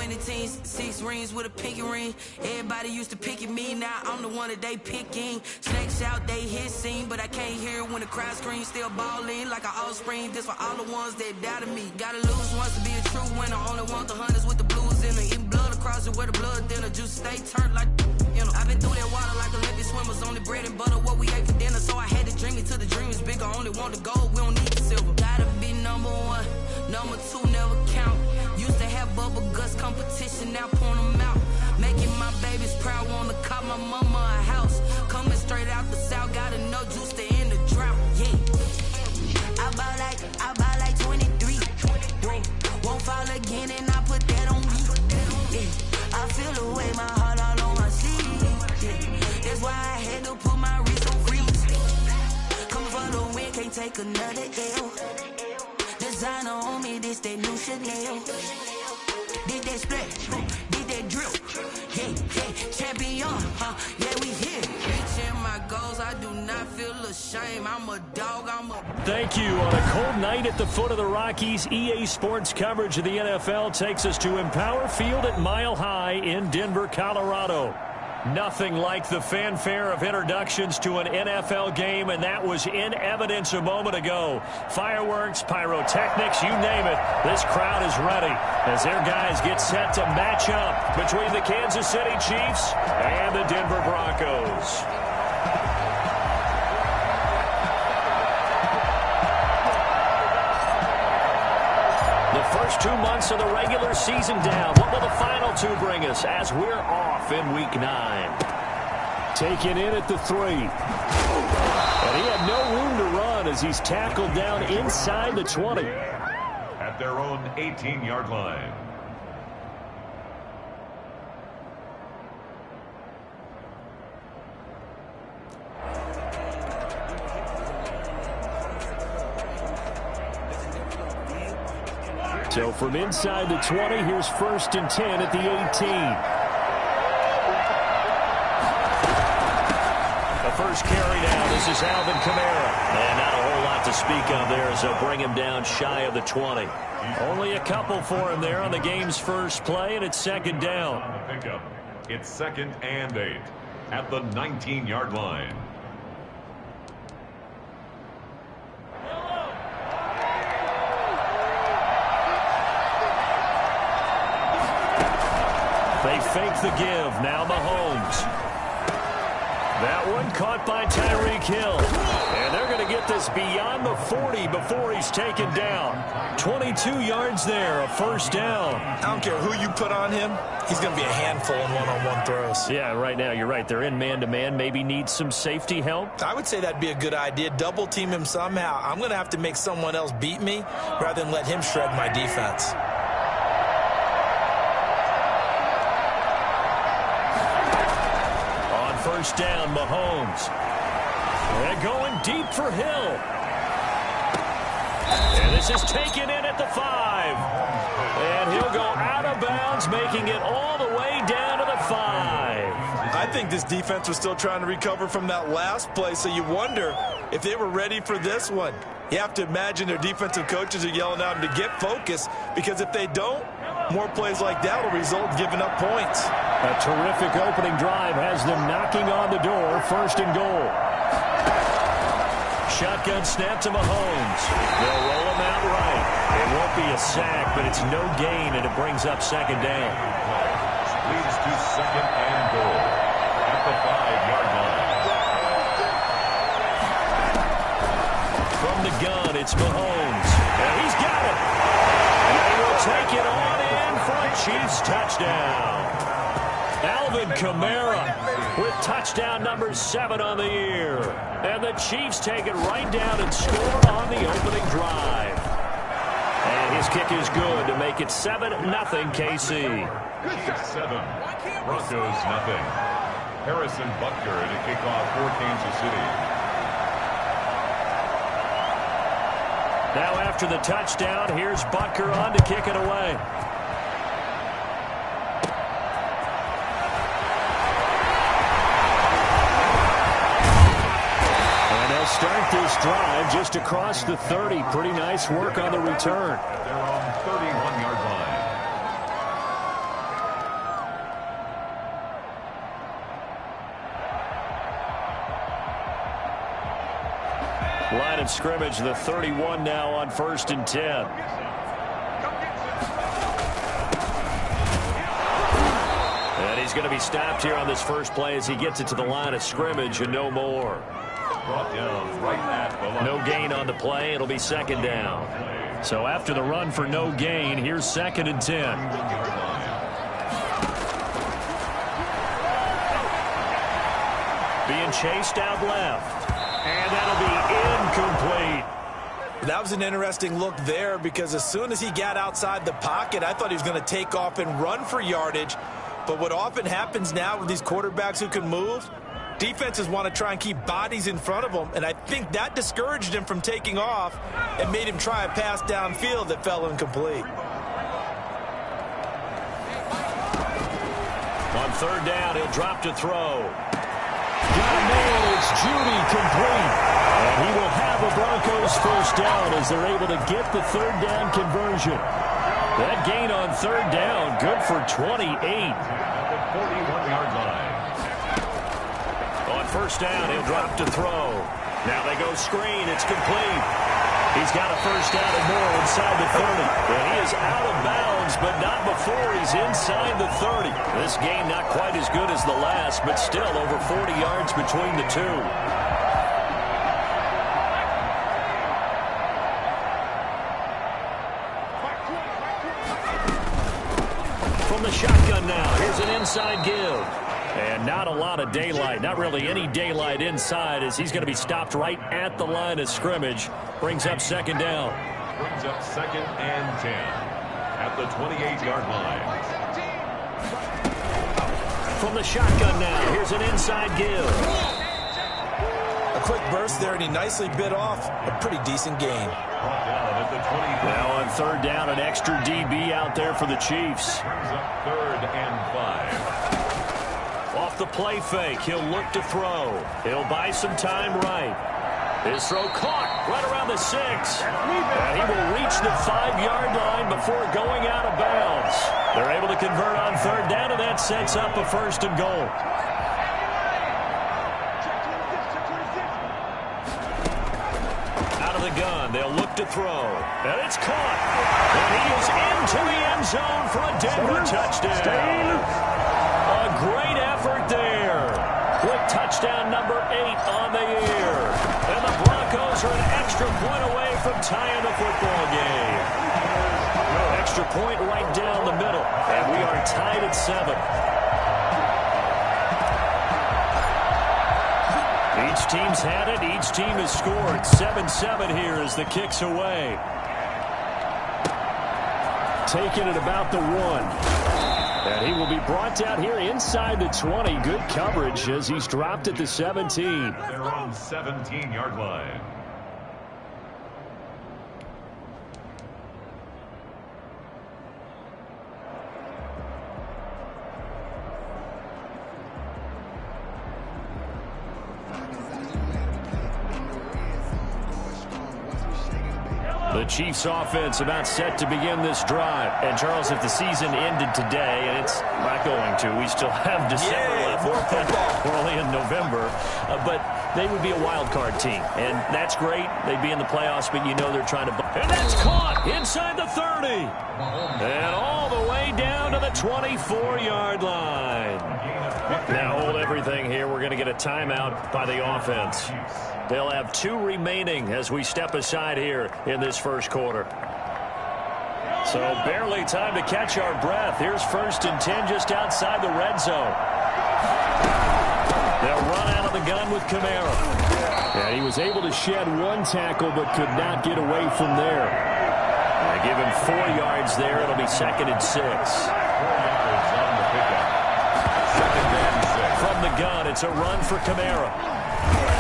20 teams, 6 rings with a pinky ring. Everybody used to pick at me, now I'm the one that they picking. Snakes out, they hit scene, but I can't hear it when the crowd screams. Still ballin' like an offspring. This for all the ones that doubted me. Gotta lose once to be a true winner. Only want the hunters with the blues in her. Eating blood across it where the blood thinner. Juice stay turned like, you know. I've been through that water like Olympic swimmers. Only bread and butter, what we ate for dinner. So I had to dream it till the dream is bigger. Only want the gold, we don't need the silver. Gotta be number one, number two never count. Used to have bubble guts competition, now point them out. Making my babies proud, wanna cop my mama a house. Coming straight out the south, gotta know juice to end the drought. Yeah, I buy like 23. Won't fall again, and I put that on me. Yeah, I feel the way, my heart all on my sleeve. Yeah, that's why I had to put my wrist on freeze. Coming for the win, can't take another L. Designer on me, this that new Chanel. Did that splash, did that drill. Yeah, champion, yeah, we here. Reaching my goals, I do not feel ashamed. I'm a dog, Thank you. On a cold night at the foot of the Rockies, EA Sports coverage of the NFL takes us to Empower Field at Mile High in Denver, Colorado. Nothing like the fanfare of introductions to an NFL game, and that was in evidence a moment ago. Fireworks, pyrotechnics, you name it. This crowd is ready as their guys get set to match up between the Kansas City Chiefs and the Denver Broncos. First 2 months of the regular season down. What will the final 2 bring us as we're off in Week 9? Taken in at the 3. And he had no room to run as he's tackled down inside the 20. At their own 18-yard line. So from inside the 20, here's 1st and 10 at the 18. The first carry down. This is Alvin Kamara. And not a whole lot to speak of there as they'll bring him down shy of the 20. Only a couple for him there on the game's first play, and it's 2nd down. It's 2nd and 8 at the 19-yard line. They fake the give. Now Mahomes. That one caught by Tyreek Hill. And they're going to get this beyond the 40 before he's taken down. 22 yards there, a 1st down. I don't care who you put on him. He's going to be a handful in one-on-one throws. Yeah, right now, you're right. They're in man-to-man. Maybe need some safety help. I would say that'd be a good idea. Double team him somehow. I'm going to have to make someone else beat me rather than let him shred my defense. First down, Mahomes. They're going deep for Hill. And this is taken in at the 5. And he'll go out of bounds, making it all the way down to the 5. I think this defense was still trying to recover from that last play, so you wonder if they were ready for this one. You have to imagine their defensive coaches are yelling at them to get focused, because if they don't, more plays like that will result in giving up points. A terrific opening drive has them knocking on the door. 1st and goal. Shotgun snap to Mahomes. They'll roll him out right. It won't be a sack, but it's no gain, and it brings up 2nd down. Leads to 2nd and goal at the 5-yard line. From the gun, it's Mahomes. And he's got it. And they will take it on in for a Chiefs touchdown. Alvin Kamara with touchdown number 7 on the year. And the Chiefs take it right down and score on the opening drive. And his kick is good to make it 7-0 KC. Chiefs 7, Broncos 0. Harrison Butker to kick off for Kansas City. Now after the touchdown, here's Butker on to kick it away. Start this drive just across the 30. Pretty nice work on the return. They're on 31-yard line. Line of scrimmage, the 31 now on 1st and 10. And he's going to be stopped here on this first play as he gets it to the line of scrimmage and no more. Brought down right at the line. No gain on the play. It'll be 2nd down. So after the run for no gain, here's 2nd and 10. Being chased out left. And that'll be incomplete. That was an interesting look there because as soon as he got outside the pocket, I thought he was going to take off and run for yardage. But what often happens now with these quarterbacks who can move, defenses want to try and keep bodies in front of them, and I think that discouraged him from taking off and made him try a pass downfield that fell incomplete. On 3rd down, he'll drop to throw. Got a nail. It's Judy complete. And he will have a Broncos 1st down as they're able to get the 3rd down conversion. That gain on 3rd down, good for 28. At the 41-yard line. On 1st down, he'll drop to throw. Now they go screen. It's complete. He's got a 1st down and more inside the 30. And he is out of bounds, but not before he's inside the 30. This game not quite as good as the last, but still over 40 yards between the two. From the shotgun now, here's an inside give. And not a lot of daylight, not really any daylight inside as he's going to be stopped right at the line of scrimmage. Brings up 2nd down. Brings up 2nd and 10 at the 28-yard line. From the shotgun now, here's an inside give. A quick burst there, and he nicely bit off a pretty decent gain. Brought down at the 20. Now on 3rd down, an extra DB out there for the Chiefs. Brings up 3rd and 5. Off the play fake, he'll look to throw. He'll buy some time right. His throw caught right around the 6. And he will reach the 5-yard line before going out of bounds. They're able to convert on 3rd down, and that sets up a 1st and goal. Out of the gun, they'll look to throw. And it's caught. And he is into the end zone for a Denver touchdown. A great effort there. With touchdown number 8 on the year. And the Broncos are an extra point away from tying the football game. Extra point right down the middle. And we are tied at 7. Each team's had it. Each team has scored. 7-7 here as the kick's away. Taking it about the 1. And he will be brought down here inside the 20. Good coverage as he's dropped at the 17. They're on 17-yard line. The Chiefs offense about set to begin this drive. And Charles, if the season ended today, and it's not going to, we still have December left. We're only in November. But they would be a wild card team. And that's great. They'd be in the playoffs, but you know they're trying to... And that's caught inside the 30. And all the way down to the 24-yard line. Now hold everything here. We're going to get a timeout by the offense. They'll have 2 remaining as we step aside here in this first quarter. So barely time to catch our breath. Here's 1st and 10 just outside the red zone. They'll run out of the gun with Kamara. And he was able to shed 1 tackle but could not get away from there. They give him 4 yards there. It'll be 2nd and 6. 4 yards on the pickup. 2nd and 6. From the gun, it's a run for Kamara.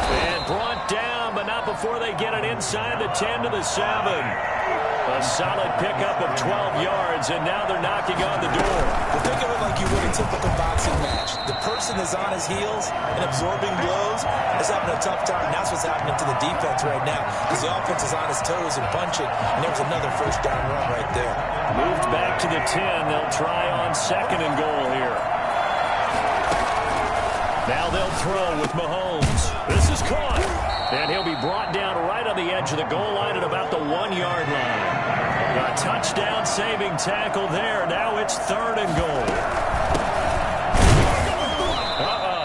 And brought down, but not before they get it inside the 10 to the 7. A solid pickup of 12 yards, and now they're knocking on the door. Well, think of it like you would a typical boxing match. The person is on his heels and absorbing blows is having a tough time. That's what's happening to the defense right now because the offense is on his toes and punching, and there's another 1st down run right there. Moved back to the 10. They'll try on 2nd and goal here. Now they'll throw with Mahomes. This is caught. And he'll be brought down right on the edge of the goal line at about the 1-yard line. A touchdown-saving tackle there. Now it's 3rd and goal.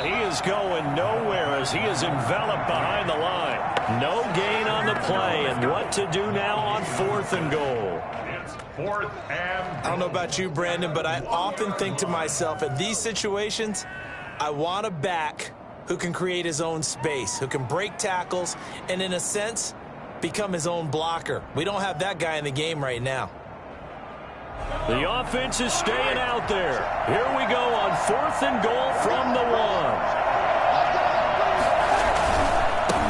He is going nowhere as he is enveloped behind the line. No gain on the play. And what to do now on 4th and goal? It's 4th and I don't know about you, Brandon, but I often think to myself, in these situations, I want a back who can create his own space, who can break tackles, and in a sense, become his own blocker. We don't have that guy in the game right now. The offense is staying out there. Here we go on 4th and goal from the 1.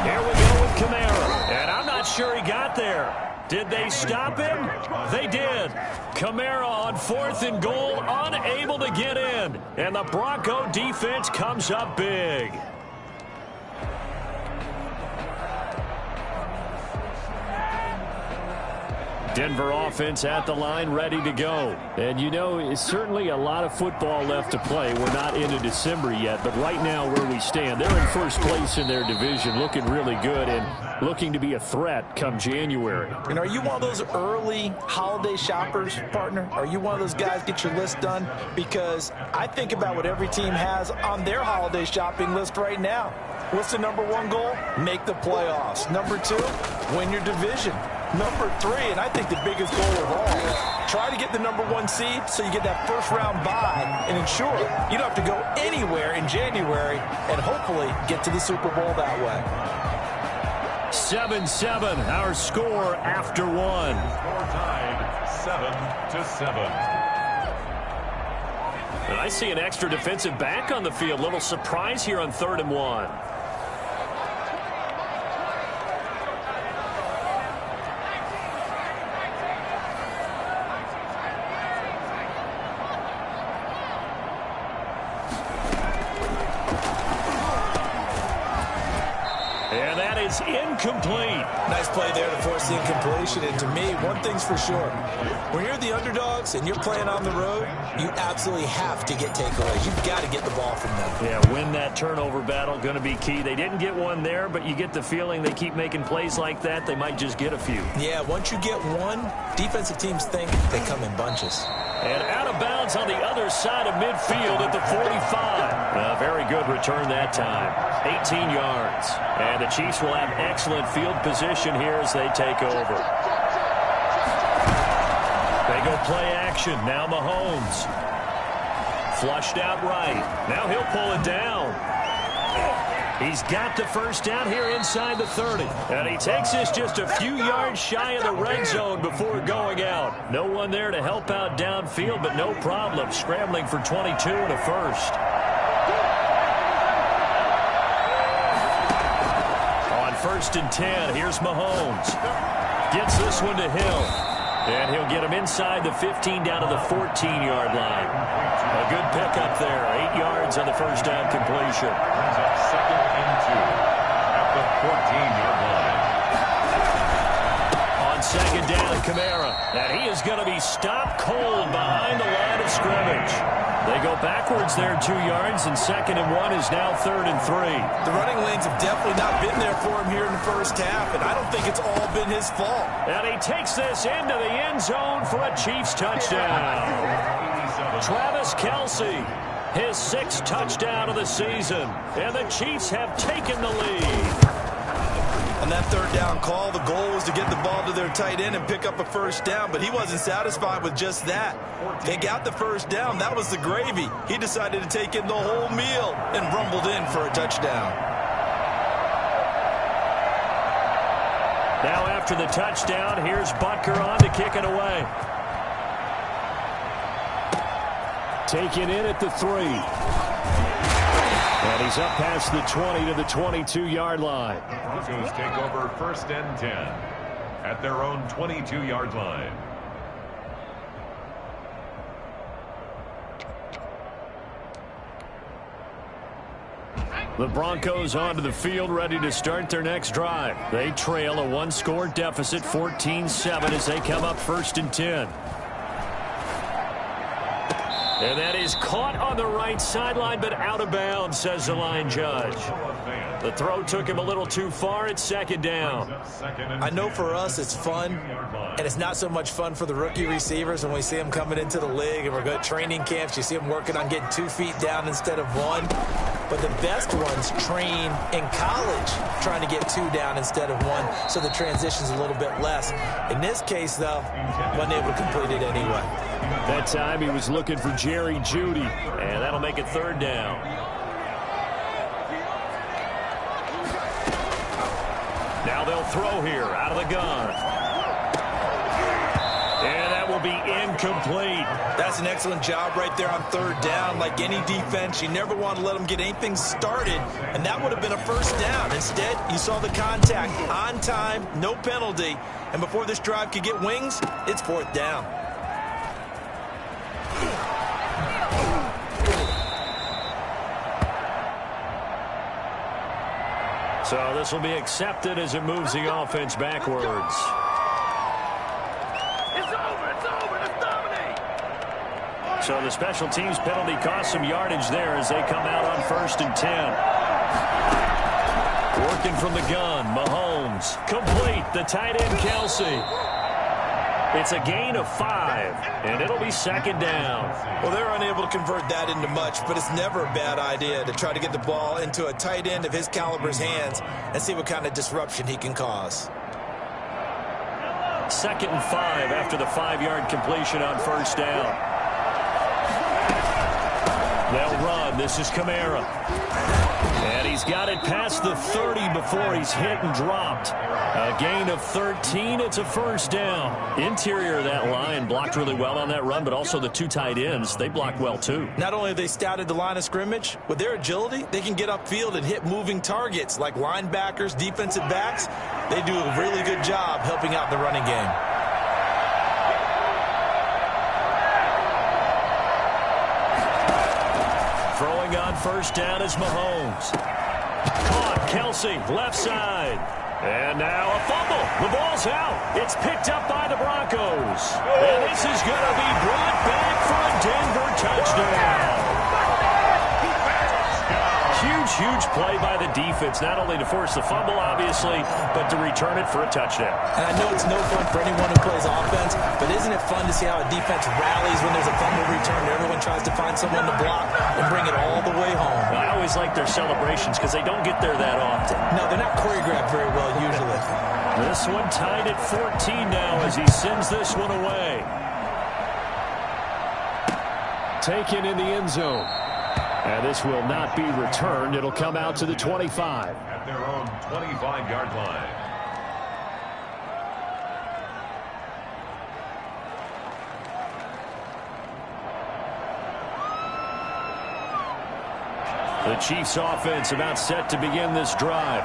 Here we go with Kamara. And I'm not sure he got there. Did they stop him? They did. Kamara on 4th and goal, unable to get in. And the Bronco defense comes up big. Denver offense at the line, ready to go. And you know, it's certainly a lot of football left to play. We're not into December yet, but right now where we stand, they're in first place in their division, looking really good and looking to be a threat come January. And are you one of those early holiday shoppers, partner? Are you one of those guys get your list done? Because I think about what every team has on their holiday shopping list right now. What's the number 1 goal? Make the playoffs. Number 2, win your division. Number 3, and I think the biggest goal of all, try to get the number 1 seed so you get that first-round bye and ensure you don't have to go anywhere in January and hopefully get to the Super Bowl that way. 7-7, our score after 1. score tied 7-7. And I see an extra defensive back on the field. Little surprise here on 3rd and 1. Incomplete. Nice play there to force the incompletion. And to me, one thing's for sure. When you're the underdogs and you're playing on the road, you absolutely have to get takeaways. You've got to get the ball from them. Yeah, win that turnover battle, going to be key. They didn't get one there, but you get the feeling they keep making plays like that, they might just get a few. Yeah, once you get one, defensive teams think they come in bunches. And out of bounds on the other side of midfield at the 45. Very good return that time. 18 yards. And the Chiefs will have excellent field position here as they take over. They go play action. Now Mahomes. Flushed out right. Now he'll pull it down. He's got the first down here inside the 30. And he takes this just a few yards shy of the red zone before going out. No one there to help out downfield, but no problem. Scrambling for 22 and a first. On 1st and 10, here's Mahomes. Gets this one to Hill. And he'll get him inside the 15 down to the 14-yard line. A good pickup there. 8 yards on the first down completion. Brings up 2nd and 2 at the 14-yard line. On 2nd down, Kamara. And he is going to be stopped cold behind the line of scrimmage. They go backwards there 2 yards, and 2nd and 1 is now 3rd and 3. The running lanes have definitely not been there for him here in the first half, and I don't think it's all been his fault. And he takes this into the end zone for a Chiefs touchdown. Travis Kelce, his 6th touchdown of the season, and the Chiefs have taken the lead. On that 3rd down call, the goal was to get the ball to their tight end and pick up a first down, but he wasn't satisfied with just that. They got the first down. That was the gravy. He decided to take in the whole meal and rumbled in for a touchdown. Now after the touchdown, here's Butker on to kick it away. Taken in at the 3. And he's up past the 20 to the 22-yard line. Broncos take over 1st and 10 at their own 22-yard line. The Broncos onto the field, ready to start their next drive. They trail a 1-score deficit, 14-7, as they come up 1st and 10. And that is caught on the right sideline, but out of bounds, says the line judge. The throw took him a little too far. It's second down. I know for us it's fun, and it's not so much fun for the rookie receivers when we see them coming into the league and we're going to training camps. You see them working on getting 2 feet down instead of 1. But the best ones train in college trying to get 2 down instead of 1, so the transition's a little bit less. In this case, though, wasn't able to complete it anyway. That time he was looking for Jerry Jeudy, and that'll make it third down. Now they'll throw here out of the gun. And that will be incomplete. That's an excellent job right there on third down. Like any defense, you never want to let them get anything started, and that would have been a first down. Instead, you saw the contact on time, no penalty, and before this drive could get wings, it's fourth down. So this will be accepted as it moves the offense backwards. It's over, let's dominate. So the special teams penalty cost some yardage there as they come out on 1st and 10. Working from the gun, Mahomes. Complete, the tight end, Kelsey. It's a gain of 5, and it'll be second down. Well, they're unable to convert that into much, but it's never a bad idea to try to get the ball into a tight end of his caliber's hands and see what kind of disruption he can cause. 2nd and 5 after the 5-yard completion on 1st down. They'll run. This is Kamara. And he's got it past the 30 before he's hit and dropped. A gain of 13. It's a first down. Interior of that line blocked really well on that run, but also the 2 tight ends, they blocked well too. Not only have they scouted the line of scrimmage, with their agility, they can get upfield and hit moving targets like linebackers, defensive backs. They do a really good job helping out the running game. Throwing on first down is Mahomes. Caught, Kelsey, left side. And now a fumble. The ball's out. It's picked up by the Broncos. And this is going to be brought back for a Denver touchdown. Huge play by the defense, not only to force the fumble, obviously, but to return it for a touchdown. And I know it's no fun for anyone who plays offense, but isn't it fun to see how a defense rallies when there's a fumble return? Everyone tries to find someone to block and bring it all the way home. I always like their celebrations because they don't get there that often. No, they're not choreographed very well usually. This one tied at 14 now as he sends this one away. Taken in the end zone. And this will not be returned. It'll come out to the 25. At their own 25-yard line. The Chiefs offense about set to begin this drive.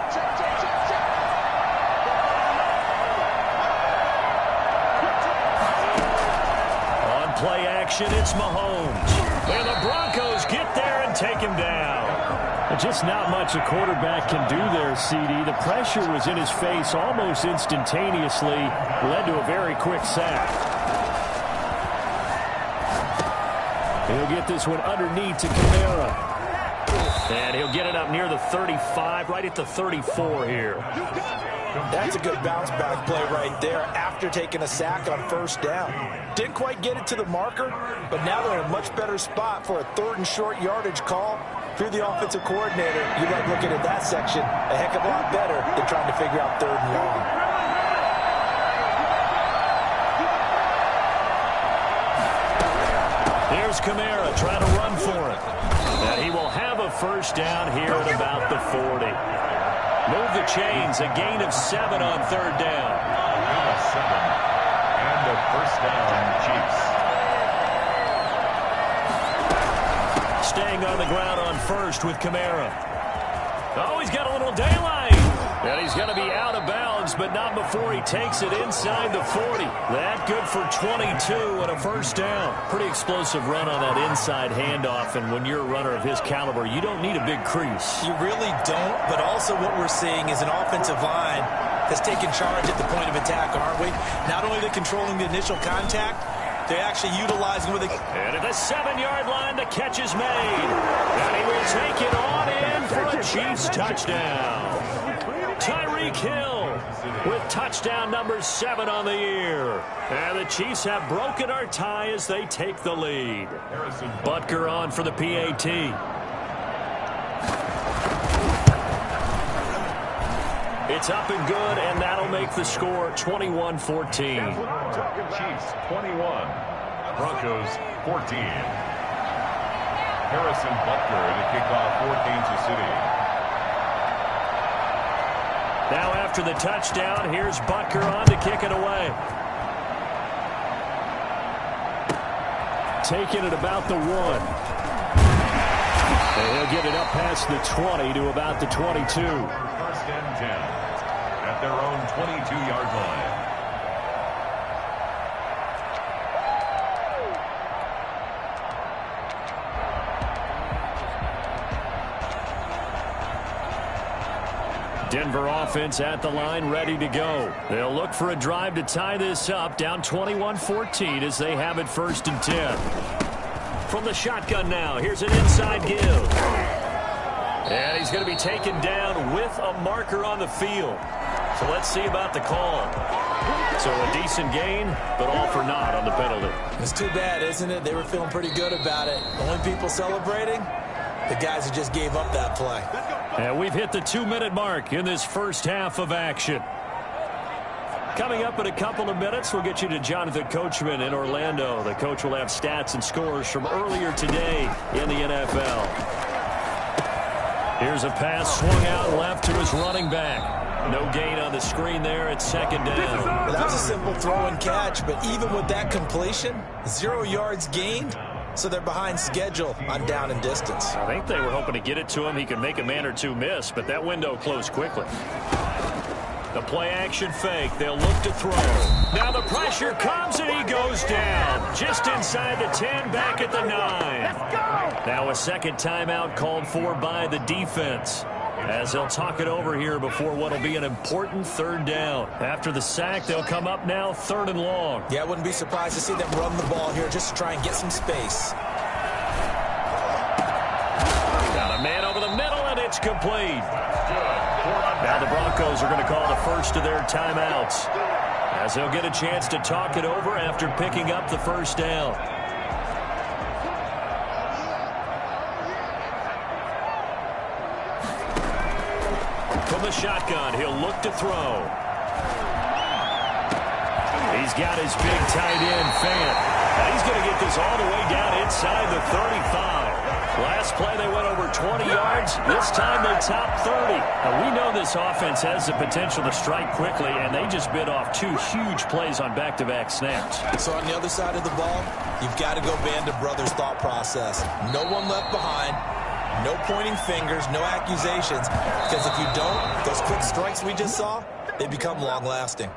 On play action, it's Mahomes. And the Broncos get there and take him down. Just not much a quarterback can do there, CD. The pressure was in his face almost instantaneously. Led to a very quick sack. He'll get this one underneath to Kamara. And he'll get it up near the 35, right at the 34 here. That's a good bounce back play right there after taking a sack on first down. Didn't quite get it to the marker, but now they're in a much better spot for a 3rd and short yardage call. If you're the offensive coordinator, you like looking at that section a heck of a lot better than trying to figure out 3rd and long. Here's Kamara trying to run for it. And he will have a first down here at about the 40. Move the chains, a gain of 7 on 3rd down. Gain of 7. And a first down, Chiefs. Staying on the ground on first with Kamara. Oh, he's got a little daylight. And he's going to be out of bounds, but not before he takes it inside the 40. That good for 22 and a first down. Pretty explosive run on that inside handoff, and when you're a runner of his caliber, you don't need a big crease. You really don't, but also what we're seeing is an offensive line has taken charge at the point of attack, aren't we? Not only are they controlling the initial contact, They actually utilize him with a... And at the 7-yard line, the catch is made. And he will take it on in for a Chiefs touchdown. Tyreek Hill with touchdown number 7 on the year. And the Chiefs have broken our tie as they take the lead. Butker on for the PAT. It's up and good, and that'll make the score 21-14. Chiefs 21, Broncos 14. Harrison Butker to kick off for Kansas City. Now after the touchdown, here's Butker on to kick it away. Taking it about the 1. And he'll get it up past the 20 to about the 22. First and 10 at their own 22-yard line. Denver offense at the line, ready to go. They'll look for a drive to tie this up, down 21-14 as they have it 1st and 10. From the shotgun now, here's an inside give. And he's going to be taken down with a marker on the field. So let's see about the call. So a decent gain, but all for naught on the penalty. It's too bad, isn't it? They were feeling pretty good about it. Only people celebrating, the guys who just gave up that play. And we've hit the 2-minute mark in this first half of action. Coming up in a couple of minutes, we'll get you to Jonathan Coachman in Orlando. The coach will have stats and scores from earlier today in the NFL. Here's a pass swung out left to his running back. No gain on the screen there at 2nd down. Well, that was a simple throw and catch, but even with that completion, 0 yards gained. So they're behind schedule on down and distance. I think they were hoping to get it to him. He could make a man or two miss, but that window closed quickly. The play action fake. They'll look to throw. Now the pressure comes and he goes down. Just inside the 10, back at the 9. Now a second timeout called for by the defense, as they'll talk it over here before what will be an important 3rd down. After the sack, they'll come up now 3rd and long. Yeah, I wouldn't be surprised to see them run the ball here just to try and get some space. Got a man over the middle, and it's complete. Now the Broncos are going to call the first of their timeouts, as they'll get a chance to talk it over after picking up the 1st down. From the shotgun, he'll look to throw. He's got his big tight end, Fant. And he's going to get this all the way down inside the 35. Last play, they went over 20 yards. This time, they top 30. Now, we know this offense has the potential to strike quickly, and they just bit off 2 huge plays on back-to-back snaps. So on the other side of the ball, you've got to go band of brothers thought process. No one left behind. No pointing fingers, no accusations, because if you don't, those quick strikes we just saw, they become long-lasting.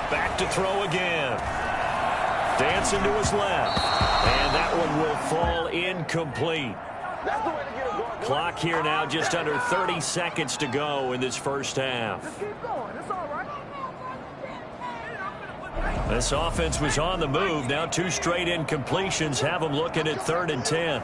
Back to throw again. Dancing to his left. And that one will fall incomplete. Clock here now, just under 30 seconds to go in this first half. This offense was on the move. Now 2 straight incompletions have them looking at 3rd and 10.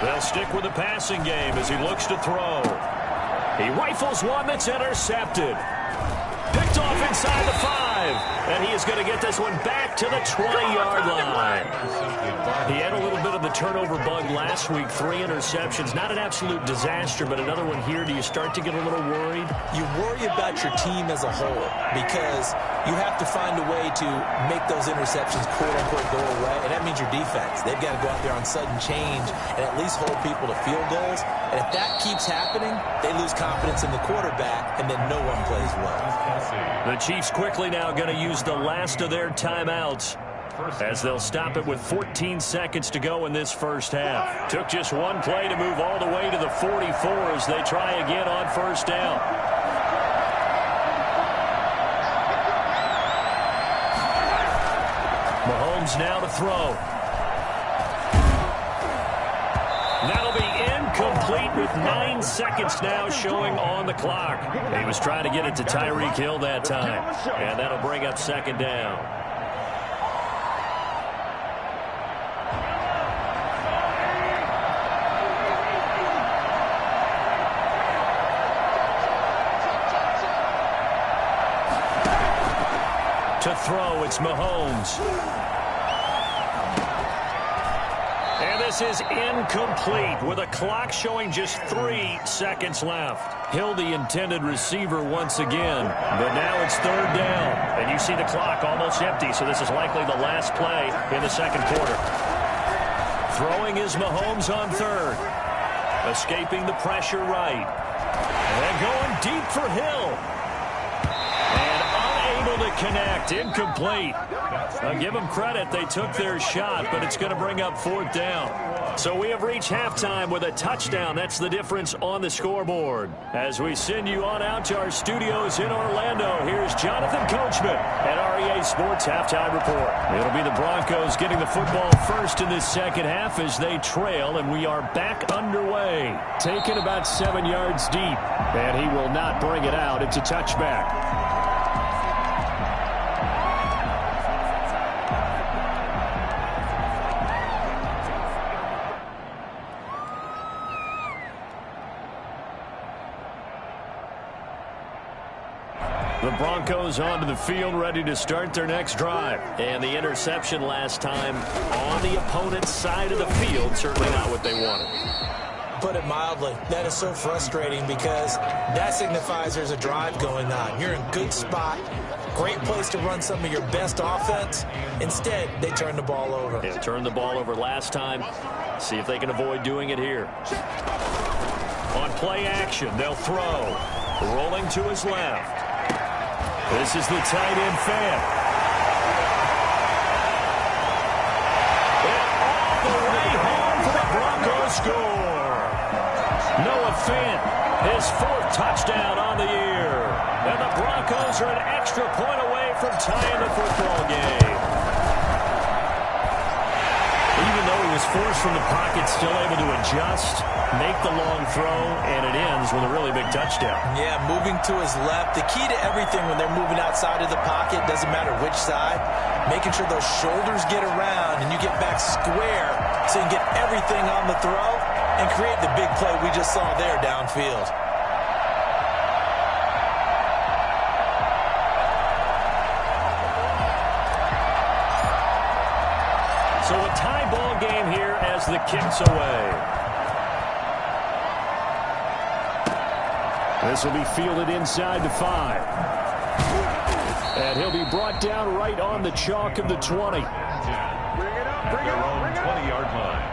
They'll stick with the passing game as he looks to throw. He rifles one that's intercepted. Picked off inside the 5. And he is going to get this one back to the 20-yard line. He had a little bit of the turnover bug last week. 3 interceptions. Not an absolute disaster, but another one here. Do you start to get a little worried? You worry about your team as a whole because you have to find a way to make those interceptions quote-unquote go away, and that means your defense. They've got to go out there on sudden change and at least hold people to field goals. And if that keeps happening, they lose confidence in the quarterback, and then no one plays well. The Chiefs quickly now going to use the last of their timeouts as they'll stop it with 14 seconds to go in this first half. Took just one play to move all the way to the 44 as they try again on first down. Mahomes now to throw. That'll be incomplete with 9 seconds now showing on the clock. He was trying to get it to Tyreek Hill that time, and that'll bring up second down. To throw, it's Mahomes. And this is incomplete with a clock showing just 3 seconds left. Hill, the intended receiver once again, but now it's third down. And you see the clock almost empty, so this is likely the last play in the second quarter. Throwing is Mahomes on third. Escaping the pressure right. And going deep for Hill. To connect, incomplete. I'll give them credit, they took their shot, but it's going to bring up fourth down. So we have reached halftime with a touchdown. That's the difference on the scoreboard. As we send you on out to our studios in Orlando, here's Jonathan Coachman at REA Sports Halftime Report. It'll be the Broncos getting the football first in this second half as they trail, and we are back underway. Taken about 7 yards deep, and he will not bring it out. It's a touchback. The Broncos onto the field, ready to start their next drive. And the interception last time on the opponent's side of the field, certainly not what they wanted. Put it mildly, that is so frustrating because that signifies there's a drive going on. You're in good spot, great place to run some of your best offense. Instead, they turn the ball over. Yeah, turned the ball over last time. See if they can avoid doing it here. On play action, they'll throw. Rolling to his left. This is the tight end fan. And all the way home for the Broncos score. Noah Fant, his 4th touchdown on the year. And the Broncos are an extra point away from tying the football game. Even though he was forced from the pocket, still able to adjust, make the long throw, and it ends with a really big touchdown. Yeah, moving to his left. The key to everything when they're moving outside of the pocket, doesn't matter which side, making sure those shoulders get around and you get back square so you can get everything on the throw and create the big play we just saw there downfield. So a tie ball game here as the kick's away. This will be fielded inside the 5. And he'll be brought down right on the chalk of the 20. Bring it up, bring it up, bring it up. 20-yard line.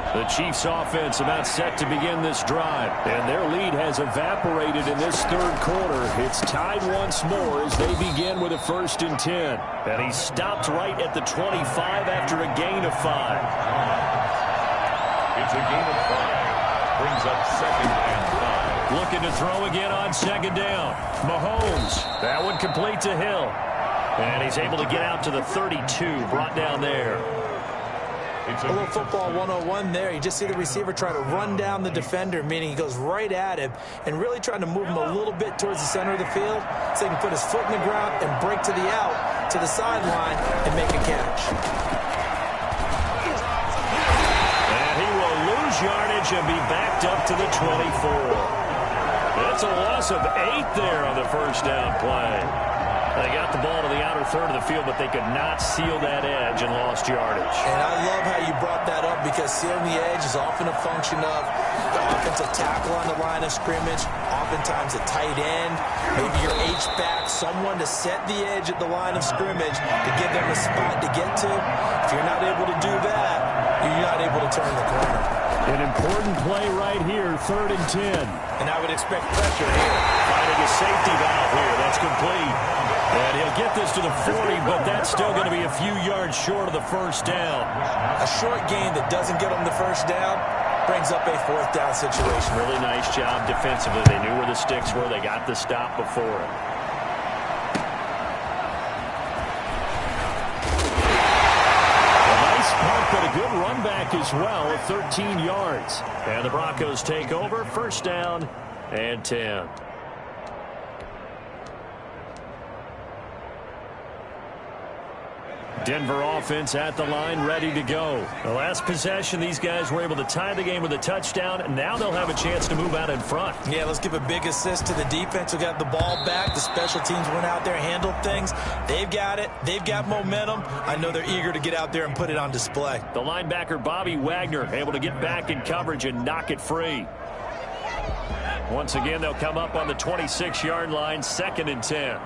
The Chiefs offense about set to begin this drive. And their lead has evaporated in this third quarter. It's tied once more as they begin with a 1st and 10. And he stopped right at the 25 after a gain of 5. It's a gain of 5. Brings up 2nd and 5. Looking to throw again on 2nd down. Mahomes. That one complete to Hill. And he's able to get out to the 32, brought down there. A little football 101 there. You just see the receiver try to run down the defender, meaning he goes right at him and really trying to move him a little bit towards the center of the field so he can put his foot in the ground and break to the out, to the sideline, and make a catch. And he will lose yardage and be backed up to the 24. That's a loss of 8 there on the first down play. They got the ball to the outer third of the field, but they could not seal that edge and lost yardage. And I love how you brought that up because sealing the edge is often a function of the offensive tackle on the line of scrimmage, oftentimes a tight end, maybe your H-back someone to set the edge at the line of scrimmage to give them a spot to get to. If you're not able to do that, you're not able to turn the corner. An important play right here, 3rd and 10. And I would expect pressure here. Finding a safety valve here. That's complete. And he'll get this to the 40, but that's still going to be a few yards short of the first down. A short gain that doesn't get them the first down brings up a 4th down situation. Really nice job defensively. They knew where the sticks were. They got the stop before it. A nice punt, but a good run back as well at 13 yards. And the Broncos take over. 1st down and 10. Denver offense at the line, ready to go. The last possession, these guys were able to tie the game with a touchdown, and now they'll have a chance to move out in front. Yeah, let's give a big assist to the defense who got the ball back. The special teams went out there, handled things. They've got it. They've got momentum. I know they're eager to get out there and put it on display. The linebacker, Bobby Wagner, able to get back in coverage and knock it free. Once again, they'll come up on the 26-yard line, 2nd and 10.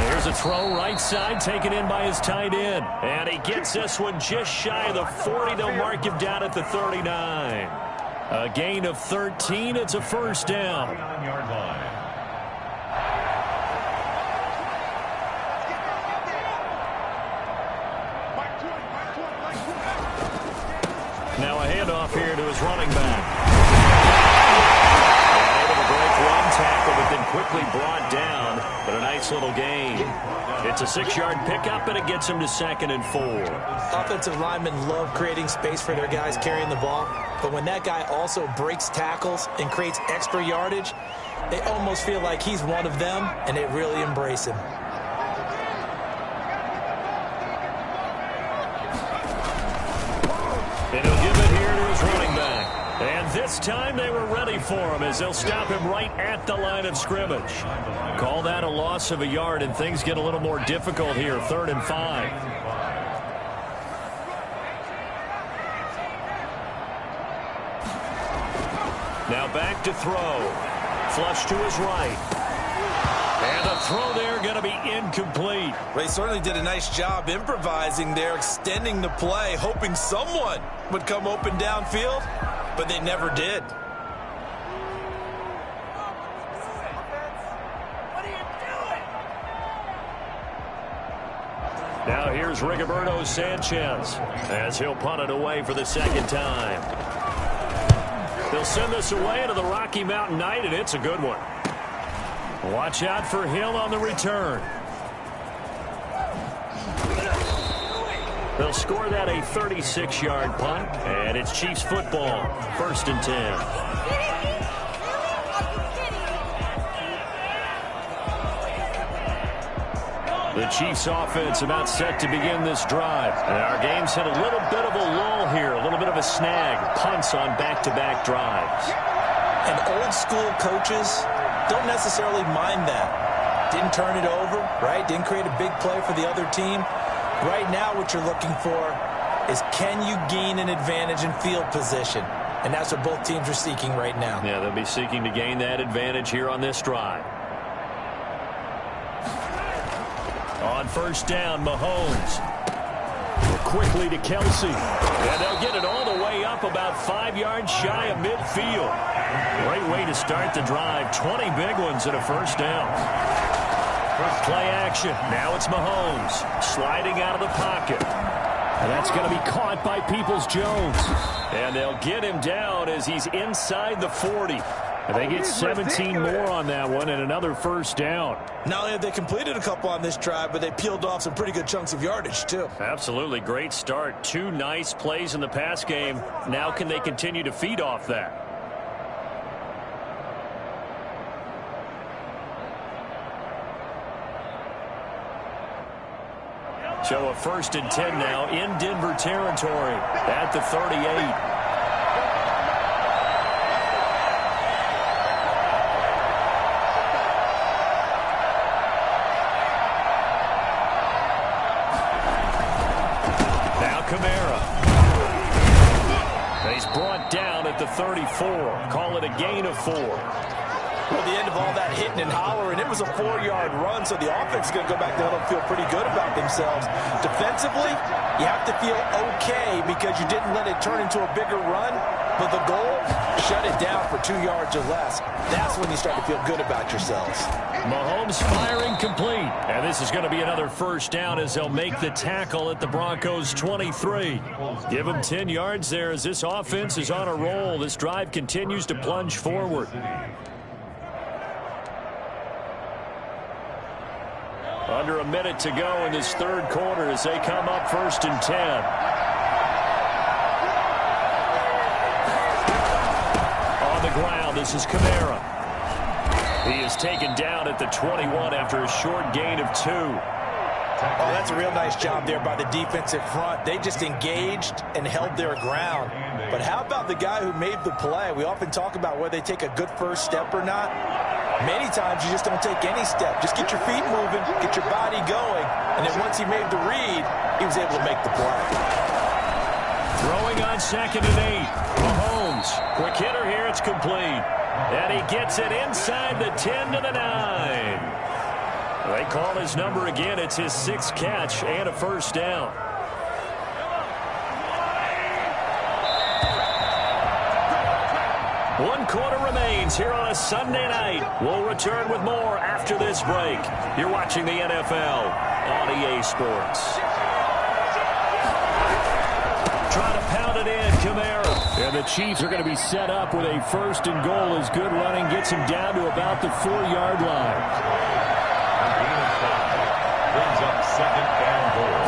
Here's a throw right side, taken in by his tight end. And he gets this one just shy of the 40. They'll mark him down at the 39. A gain of 13. It's a 1st down. Now a handoff here to his running back. Able to break one tackle, but then quickly brought down. But a nice little gain. It's a 6-yard pickup, and it gets him to 2nd and 4. Offensive linemen love creating space for their guys carrying the ball. But when that guy also breaks tackles and creates extra yardage, they almost feel like he's one of them, and they really embrace him. And he'll give it here to his running back. And this time they were ready for him as they'll stop him right at the line of scrimmage. Call that a loss of a yard, and things get a little more difficult here. 3rd and 5. Now back to throw. Flush to his right. And the throw there going to be incomplete. They certainly did a nice job improvising there, extending the play, hoping someone would come open downfield, but they never did. Now here's Rigoberto Sanchez as he'll punt it away for the 2nd time. They'll send this away to the Rocky Mountain Night, and it's a good one. Watch out for Hill on the return. They'll score that a 36-yard punt, and it's Chiefs football, 1st and 10. The Chiefs offense about set to begin this drive. And our game's hit a little bit of a lull here, a little bit of a snag. Punts on back-to-back drives. And old school coaches don't necessarily mind that. Didn't turn it over, right? Didn't create a big play for the other team. Right now what you're looking for is, can you gain an advantage in field position? And that's what both teams are seeking right now. Yeah, they'll be seeking to gain that advantage here on this drive. On 1st down, Mahomes. Quickly to Kelsey. And they'll get it all the way up about 5 yards shy of midfield. Great way to start the drive. 20 big ones and a 1st down. Play action. Now it's Mahomes sliding out of the pocket. And that's going to be caught by Peoples-Jones. And they'll get him down as he's inside the 40. And they get 17 more on that one and another 1st down. Not only have they completed a couple on this drive, but they peeled off some pretty good chunks of yardage, too. Absolutely. Great start. 2 nice plays in the pass game. Now can they continue to feed off that? So a 1st and 10 now in Denver territory at the 38. Kamara. He's brought down at the 34. Call it with a gain of 4. Well, the end of all that hitting and hollering, it was a 4-yard run, so the offense is going to go back there and feel pretty good about themselves. Defensively, you have to feel okay because you didn't let it turn into a bigger run, but the goal, shut it down for 2 yards or less. That's when you start to feel good about yourselves. Mahomes firing complete. And this is going to be another first down as they'll make the tackle at the Broncos' 23. Give them 10 yards there as this offense is on a roll. This drive continues to plunge forward. Under a minute to go in this third quarter as they come up 1st and 10. On the ground, this is Kamara. He is taken down at the 21 after a short gain of 2. Oh, that's a real nice job there by the defensive front. They just engaged and held their ground. But how about the guy who made the play? We often talk about whether they take a good first step or not. Many times you just don't take any step. Just get your feet moving, get your body going, and then once he made the read, he was able to make the play. Throwing on 2nd and 8. Mahomes, quick hitter here, it's complete. And he gets it inside the 10 to the 9. They call his number again. It's his 6th catch and a first down. One quarter remains here on a Sunday night. We'll return with more after this break. You're watching the NFL on EA Sports. Trying to pound it in, Kamara. And the Chiefs are going to be set up with a 1st and goal as good running gets him down to about the 4-yard line. Brings up 2nd and goal.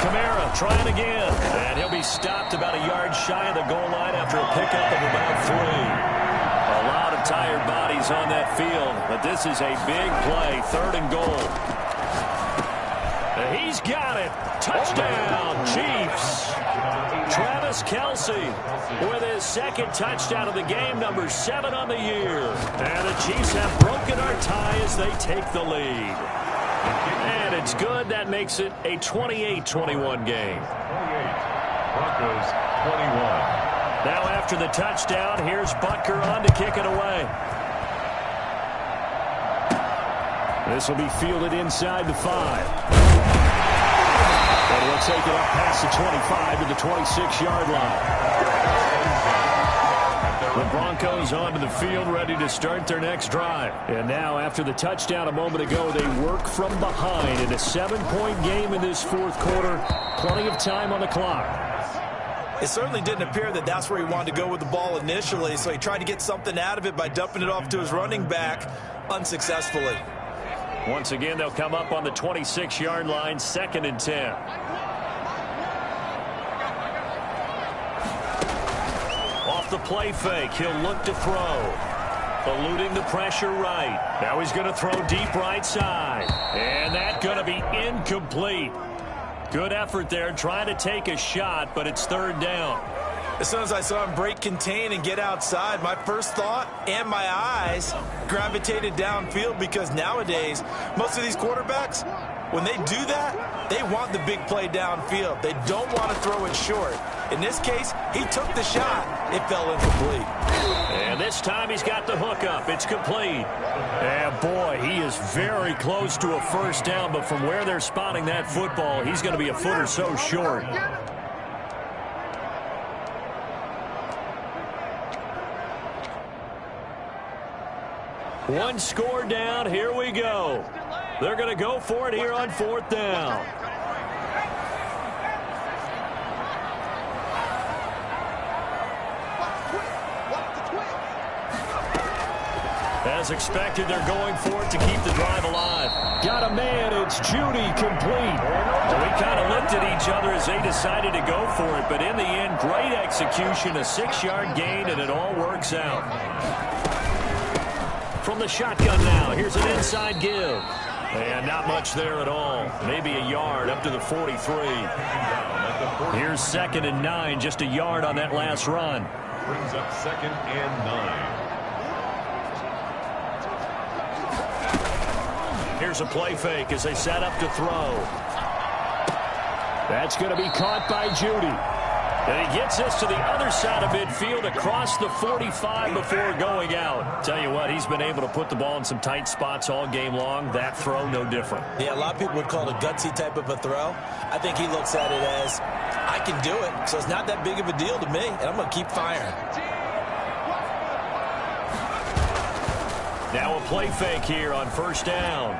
Kamara trying again. And he'll be stopped about a yard shy of the goal line after a pickup of about 3. A lot of tired bodies on that field, but this is a big play. 3rd and goal. He's got it. Touchdown, Chiefs. Travis Kelce with his 2nd touchdown of the game, number 7 on the year. And the Chiefs have broken our tie as they take the lead. And it's good. That makes it a 28-21 game. 28. Broncos 21. Now after the touchdown, here's Butker on to kick it away. This will be fielded inside the 5. And we'll take it up past the 25 to the 26-yard line. The Broncos onto the field ready to start their next drive. And now after the touchdown a moment ago, they work from behind in a 7-point game in this 4th quarter. Plenty of time on the clock. It certainly didn't appear that that's where he wanted to go with the ball initially, so he tried to get something out of it by dumping it off to his running back unsuccessfully. Once again, they'll come up on the 26-yard line, 2nd and 10. Off the play fake, he'll look to throw. Eluding the pressure right. Now he's going to throw deep right side. And that's going to be incomplete. Good effort there, trying to take a shot, but it's 3rd down. As soon as I saw him break contain and get outside, my first thought and my eyes gravitated downfield because nowadays, most of these quarterbacks, when they do that, they want the big play downfield. They don't want to throw it short. In this case, he took the shot. It fell incomplete. And this time he's got the hook up. It's complete. And boy, he is very close to a first down, but from where they're spotting that football, he's going to be a foot or so short. One score down. Here we go. They're going to go for it here on 4th down. As expected, they're going for it to keep the drive alive. Got a man. It's Judy complete. Well, we kind of looked at each other as they decided to go for it, but in the end, great execution, a 6-yard gain, and it all works out. From the shotgun now, here's an inside give. And not much there at all. Maybe a yard up to the 43. Here's 2nd and 9, just a yard on that last run. Brings up 2nd and 9. Here's a play fake as they set up to throw. That's going to be caught by Judy. And he gets us to the other side of midfield across the 45 before going out. Tell you what, he's been able to put the ball in some tight spots all game long. That throw, no different. Yeah, a lot of people would call it a gutsy type of a throw. I think he looks at it as, I can do it, so it's not that big of a deal to me, and I'm going to keep firing. Now a play fake here on first down.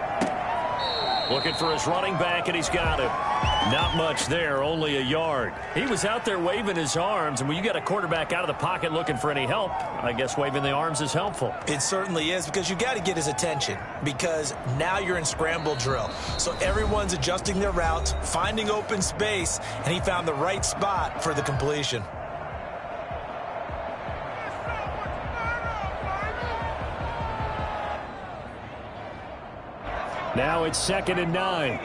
Looking for his running back, and he's got it. Not much there, only a yard. He was out there waving his arms, and when you get a quarterback out of the pocket looking for any help, I guess waving the arms is helpful. It certainly is, because you got to get his attention, because now you're in scramble drill. So everyone's adjusting their routes, finding open space, and he found the right spot for the completion. Now it's 2nd and 9.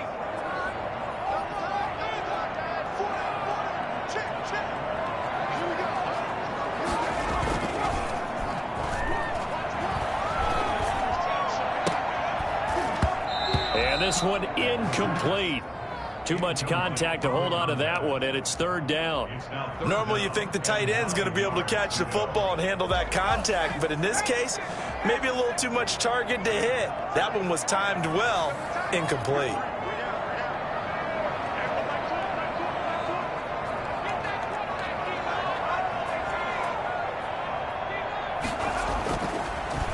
And this one incomplete. Too much contact to hold on to that one, and it's 3rd down. Normally you think the tight end's going to be able to catch the football and handle that contact, but in this case, maybe a little too much target to hit. That one was timed well, incomplete.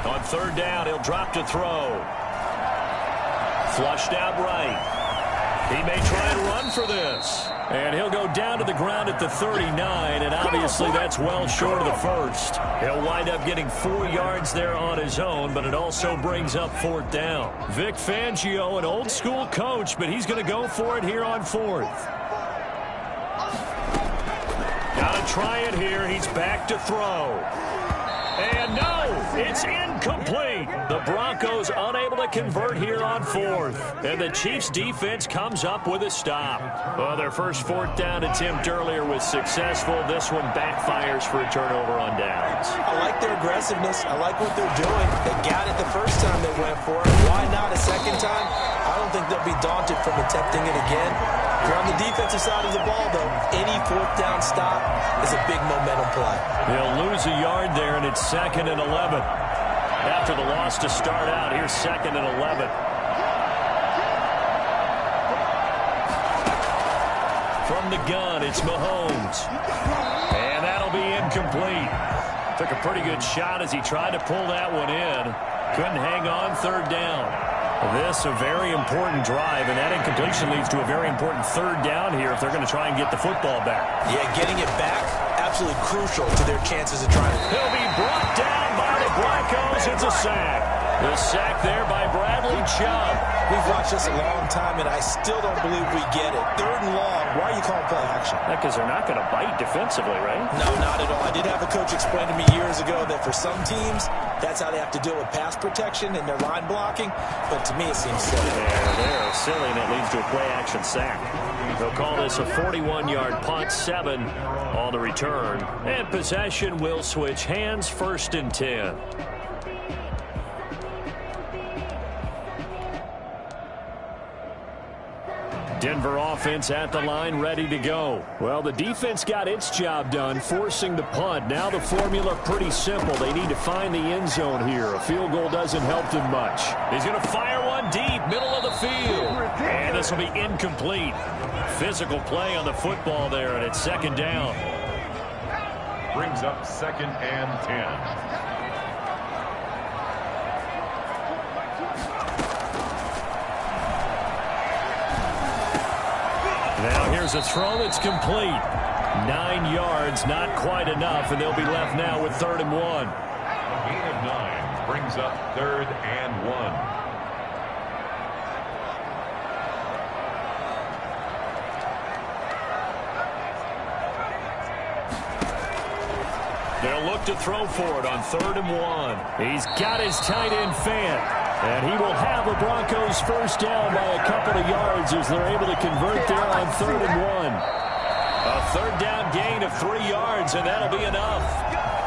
On 3rd down, he'll drop to throw. Flushed out right. He may try and run for this. And he'll go down to the ground at the 39, and obviously that's well short of the first. He'll wind up getting 4 yards there on his own, but it also brings up 4th down. Vic Fangio, an old-school coach, but he's going to go for it here on 4th. Got to try it here. He's back to throw. And no, it's incomplete. The Broncos unable to convert here on 4th. And the Chiefs defense comes up with a stop. Well, their first 4th down attempt earlier was successful. This one backfires for a turnover on downs. I like their aggressiveness. I like what they're doing. They got it the first time they went for it. Why not a second time? I don't think they'll be daunted from attempting it again. If you're on the defensive side of the ball, though, any 4th down stop is a big momentum play. They'll lose a yard there, and it's 2nd and 11. After the loss to start out, here's 2nd and 11. From the gun, it's Mahomes. And that'll be incomplete. Took a pretty good shot as he tried to pull that one in. Couldn't hang on, 3rd down. This a very important drive, and that incompletion leads to a very important 3rd down here if they're going to try and get the football back. Yeah, getting it back, absolutely crucial to their chances of trying to. He'll be brought down by the Broncos. It's a sack. The sack there by Bradley Chubb. We've watched this a long time, and I still don't believe we get it. 3rd and long. Why are you calling play action? Because they're not going to bite defensively, right? No, not at all. I did have a coach explain to me years ago that for some teams, that's how they have to deal with pass protection and their line blocking. But to me, it seems silly. They're silly, and it leads to a play-action sack. They'll call this a 41-yard punt, 7 on the return. And possession will switch hands, 1st and 10. Denver offense at the line, ready to go. Well, the defense got its job done, forcing the punt. Now the formula pretty simple. They need to find the end zone here. A field goal doesn't help them much. He's going to fire one deep, middle of the field. And this will be incomplete. Physical play on the football there, and it's 2nd down. Brings up 2nd and 10. Now here's a throw that's complete. 9 yards, not quite enough, and they'll be left now with 3rd and 1. A gain of 9 brings up 3rd and 1. They'll look to throw for it on 3rd and 1. He's got his tight end Fant. And he will have the Broncos first down by a couple of yards as they're able to convert there on 3rd and 1. A 3rd down gain of 3 yards, and that'll be enough.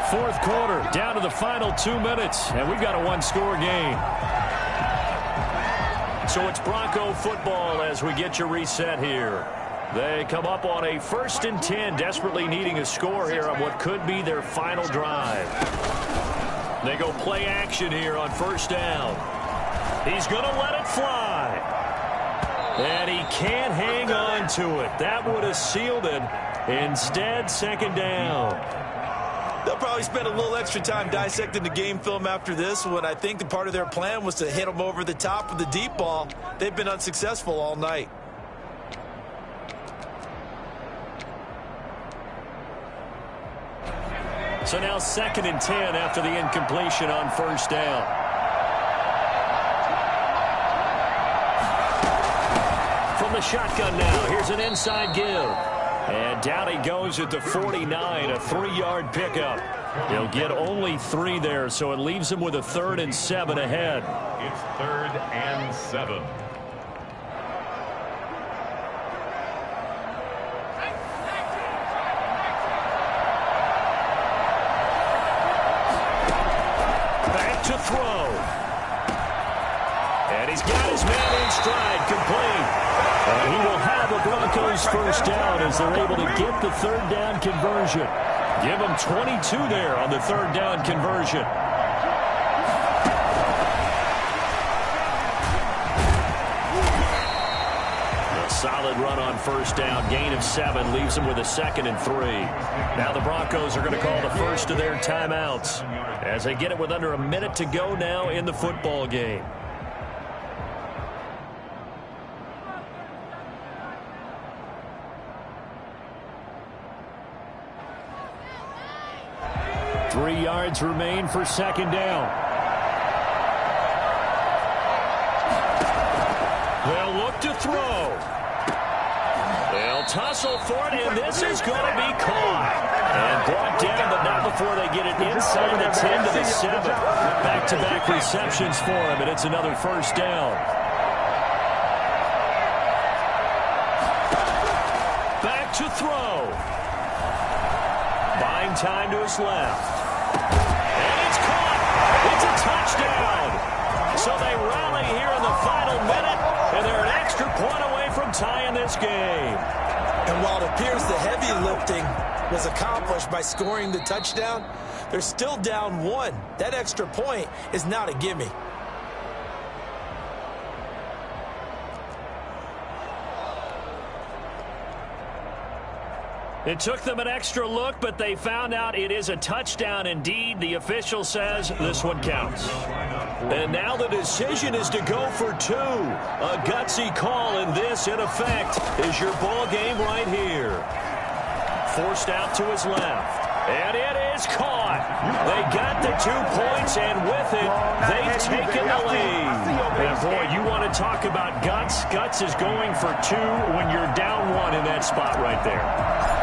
4th quarter, down to the final 2 minutes, and we've got a 1-score game. So it's Bronco football as we get your reset here. They come up on a 1st and 10, desperately needing a score here on what could be their final drive. They go play action here on 1st down. He's going to let it fly. And he can't hang on to it. That would have sealed it. Instead, 2nd down. They'll probably spend a little extra time dissecting the game film after this one. I think the part of their plan was to hit them over the top of the deep ball. They've been unsuccessful all night. So now 2nd and 10 after the incompletion on 1st down. From the shotgun now, here's an inside give. And down he goes at the 49, a 3-yard pickup. He'll get only 3 there, so it leaves him with a 3rd and 7 ahead. It's 3rd and 7. Back to throw. And he's got his man in stride, complete. And he will have a Broncos 1st down as they're able to get the 3rd down conversion. Give them 22 there on the 3rd down conversion. A solid run on 1st down. Gain of 7 leaves them with a 2nd and 3. Now the Broncos are going to call the first of their timeouts as they get it with under a minute to go now in the football game. Three yards remain for 2nd down. They'll look to throw. They'll tussle for it, and this is going to be caught. And brought down, but not before they get it inside the 10 to the 7. Back-to-back receptions for him, and it's another 1st down. Back to throw. Buying time to his left. And it's caught. It's a touchdown. So they rally here in the final minute, and they're an extra point away from tying this game. And while it appears the heavy lifting was accomplished by scoring the touchdown, they're still down 1. That extra point is not a gimme. It took them an extra look, but they found out it is a touchdown indeed. The official says this one counts. And now the decision is to go for 2. A gutsy call, and this, in effect, is your ball game right here. Forced out to his left. And it is caught. They got the 2 points, and with it, they've taken the lead. And boy, you want to talk about guts. Guts is going for 2 when you're down 1 in that spot right there.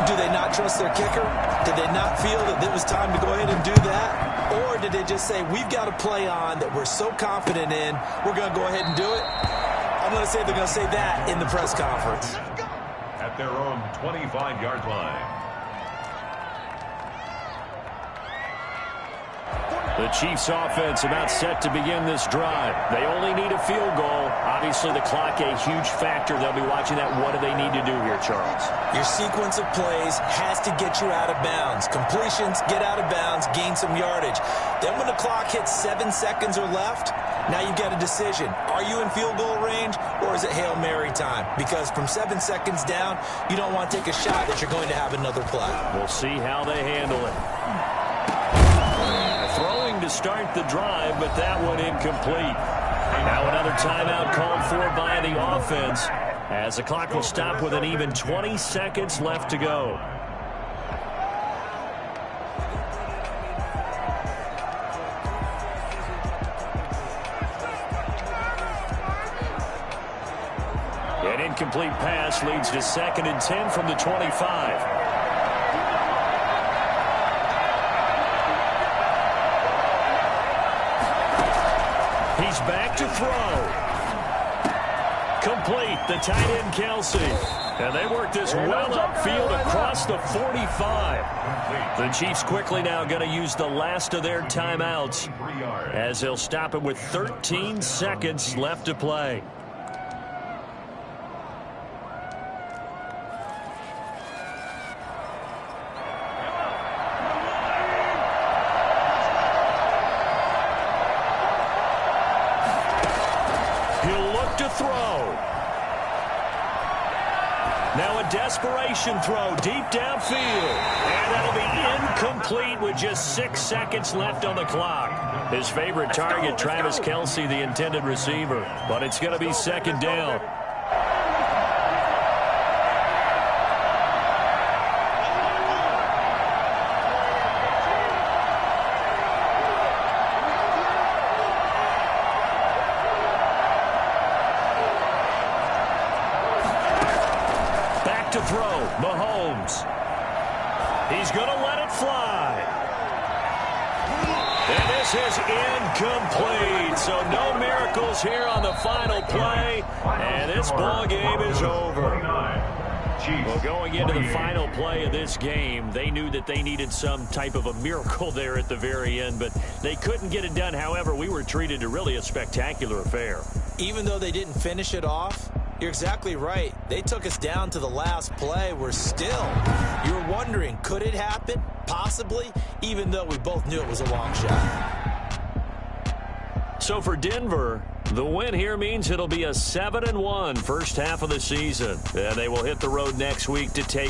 Do they not trust their kicker? Did they not feel that it was time to go ahead and do that? Or did they just say, we've got a play on that we're so confident in, we're going to go ahead and do it? I'm going to say they're going to say that in the press conference. At their own 25-yard line. The Chiefs offense about set to begin this drive. They only need a field goal. Obviously, the clock a huge factor. They'll be watching that. What do they need to do here, Charles? Your sequence of plays has to get you out of bounds. Completions, get out of bounds, gain some yardage. Then when the clock hits 7 seconds or left, now you've got a decision. Are you in field goal range, or is it Hail Mary time? Because from 7 seconds down, you don't want to take a shot that you're going to have another play. We'll see how they handle it. Throwing to start the drive, but that one incomplete. Now another timeout called for by the offense as the clock will stop with an even 20 seconds left to go. An incomplete pass leads to 2nd and 10 from the 25. He's back to throw. Complete, the tight end Kelsey. And they work this well upfield across the 45. The Chiefs quickly now going to use the last of their timeouts as they'll stop it with 13 seconds left to play. to throw. Now a desperation throw deep downfield. And that'll be incomplete with just 6 seconds left on the clock. His favorite target, Travis Kelce, the intended receiver. But it's going to be second down. To throw, Mahomes. He's going to let it fly. And this is incomplete. So no miracles here on the final play. And this ball game is over. Well, going into the final play of this game, they knew that they needed some type of a miracle there at the very end, but they couldn't get it done. However, we were treated to really a spectacular affair. Even though they didn't finish it off, you're exactly right. They took us down to the last play. We're still, you're wondering, could it happen? Possibly, even though we both knew it was a long shot. So for Denver, the win here means it'll be a 7-1 first half of the season. And they will hit the road next week to take